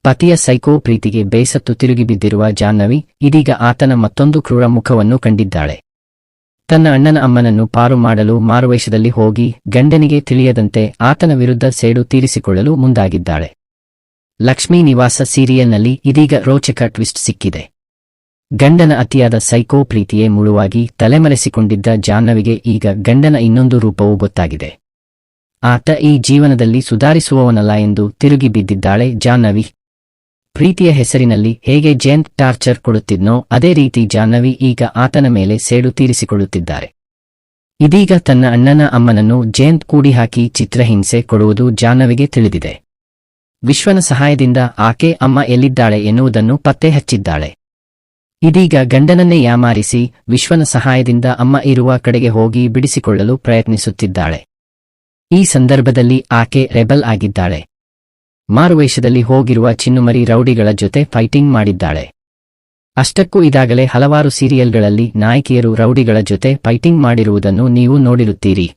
ಪತಿಯ ಸೈಕೋ ಪ್ರೀತಿಗೆ ಬೇಸತ್ತು ತಿರುಗಿಬಿದ್ದಿರುವ ಜಾಹ್ನವಿ ಇದೀಗ ಆತನ ಮತ್ತೊಂದು ಕ್ರೂರ ಮುಖವನ್ನು ಕಂಡಿದ್ದಾಳೆ. ತನ್ನ ಅಣ್ಣನ ಅಮ್ಮನನ್ನು ಪಾರು ಮಾಡಲು ಮಾರುವೇಷದಲ್ಲಿ ಹೋಗಿ ಗಂಡನಿಗೆ ತಿಳಿಯದಂತೆ ಆತನ ವಿರುದ್ಧ ಸೇಡು ತೀರಿಸಿಕೊಳ್ಳಲು ಮುಂದಾಗಿದ್ದಾಳೆ. ಲಕ್ಷ್ಮೀ ನಿವಾಸ ಸೀರಿಯಲ್ನಲ್ಲಿ ಇದೀಗ ರೋಚಕ ಟ್ವಿಸ್ಟ್ ಸಿಕ್ಕಿದೆ. ಗಂಡನ ಅತಿಯಾದ ಸೈಕೋ ಪ್ರೀತಿಯೇ ಮುಳುವಾಗಿ ತಲೆಮರೆಸಿಕೊಂಡಿದ್ದ ಜಾಹ್ನವಿಗೆ ಈಗ ಗಂಡನ ಇನ್ನೊಂದು ರೂಪವೂ ಗೊತ್ತಾಗಿದೆ. ಆತ ಈ ಜೀವನದಲ್ಲಿ ಸುಧಾರಿಸುವವನಲ್ಲ ಎಂದು ತಿರುಗಿ ಬಿದ್ದಿದ್ದಾಳೆ ಜಾಹ್ನವಿ. ಪ್ರೀತಿಯ ಹೆಸರಿನಲ್ಲಿ ಹೇಗೆ ಜಯಂತ್ ಟಾರ್ಚರ್ ಕೊಡುತ್ತಿದ್ನೋ ಅದೇ ರೀತಿ ಜಾಹ್ನವಿ ಈಗ ಆತನ ಮೇಲೆ ಸೇಡು ತೀರಿಸಿಕೊಳ್ಳುತ್ತಿದ್ದಾರೆ. ಇದೀಗ ತನ್ನ ಅಣ್ಣನ ಅಮ್ಮನನ್ನು ಜಯಂತ್ ಕೂಡಿಹಾಕಿ ಚಿತ್ರಹಿಂಸೆ ಕೊಡುವುದು ಜಾಹ್ನವಿಗೆ ತಿಳಿದಿದೆ. ವಿಶ್ವನ ಸಹಾಯದಿಂದ ಆಕೆ ಅಮ್ಮ ಎಲ್ಲಿದ್ದಾಳೆ ಎನ್ನುವುದನ್ನು ಪತ್ತೆ ಹಚ್ಚಿದ್ದಾಳೆ. ಇದೀಗ ಗಂಡನನ್ನೇ ಯಾಮಾರಿಸಿ ವಿಶ್ವನ ಸಹಾಯದಿಂದ ಅಮ್ಮ ಇರುವ ಕಡೆಗೆ ಹೋಗಿ ಬಿಡಿಸಿಕೊಳ್ಳಲು ಪ್ರಯತ್ನಿಸುತ್ತಿದ್ದಾಳೆ. ಈ ಸಂದರ್ಭದಲ್ಲಿ ಆಕೆ ರೆಬಲ್ ಆಗಿದ್ದಾಳೆ. ಮಾರುವೇಷದಲ್ಲಿ ಹೋಗಿರುವ ಚಿನ್ನುಮರಿ ರೌಡಿಗಳ ಜೊತೆ ಫೈಟಿಂಗ್ ಮಾಡಿದ್ದಾಳೆ. ಅಷ್ಟಕ್ಕೂ ಇದಾಗಲೇ ಹಲವಾರು ಸೀರಿಯಲ್ಗಳಲ್ಲಿ ನಾಯಕಿಯರು ರೌಡಿಗಳ ಜೊತೆ ಫೈಟಿಂಗ್ ಮಾಡಿರುವುದನ್ನು ನೀವು ನೋಡಿರುತ್ತೀರಿ.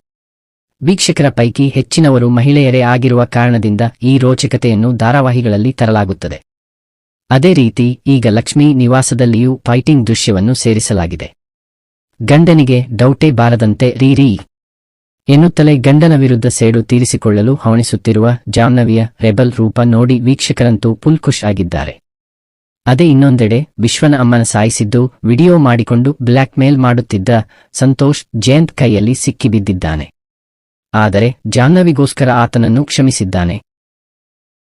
ವೀಕ್ಷಕರ ಪೈಕಿ ಹೆಚ್ಚಿನವರು ಮಹಿಳೆಯರೇ ಆಗಿರುವ ಕಾರಣದಿಂದ ಈ ರೋಚಕತೆಯನ್ನು ಧಾರಾವಾಹಿಗಳಲ್ಲಿ ತರಲಾಗುತ್ತದೆ. ಅದೇ ರೀತಿ ಈಗ ಲಕ್ಷ್ಮೀ ನಿವಾಸದಲ್ಲಿಯೂ ಫೈಟಿಂಗ್ ದೃಶ್ಯವನ್ನು ಸೇರಿಸಲಾಗಿದೆ. ಗಂಡನಿಗೆ ಡೌಟೇ ಬಾರದಂತೆ ರೀ ಎನ್ನುತ್ತಲೇ ಗಂಡನ ವಿರುದ್ಧ ಸೇಡು ತೀರಿಸಿಕೊಳ್ಳಲು ಹವಣಿಸುತ್ತಿರುವ ಜಾಹ್ನವಿಯ ರೆಬಲ್ ರೂಪ ನೋಡಿ ವೀಕ್ಷಕರಂತೂ ಫುಲ್ ಖುಷ್ ಆಗಿದ್ದಾರೆ. ಅದೇ ಇನ್ನೊಂದೆಡೆ ವಿಶ್ವನ ಅಮ್ಮನ ಸಾಯಿಸಿದ್ದು ವಿಡಿಯೋ ಮಾಡಿಕೊಂಡು ಬ್ಲ್ಯಾಕ್ ಮೇಲ್ ಮಾಡುತ್ತಿದ್ದ ಸಂತೋಷ್ ಜಯಂತ್ ಕೈಯಲ್ಲಿ ಸಿಕ್ಕಿಬಿದ್ದಿದ್ದಾನೆ. ಆದರೆ ಜಾಹ್ನವಿಗೋಸ್ಕರ ಆತನನ್ನು ಕ್ಷಮಿಸಿದ್ದಾನೆ.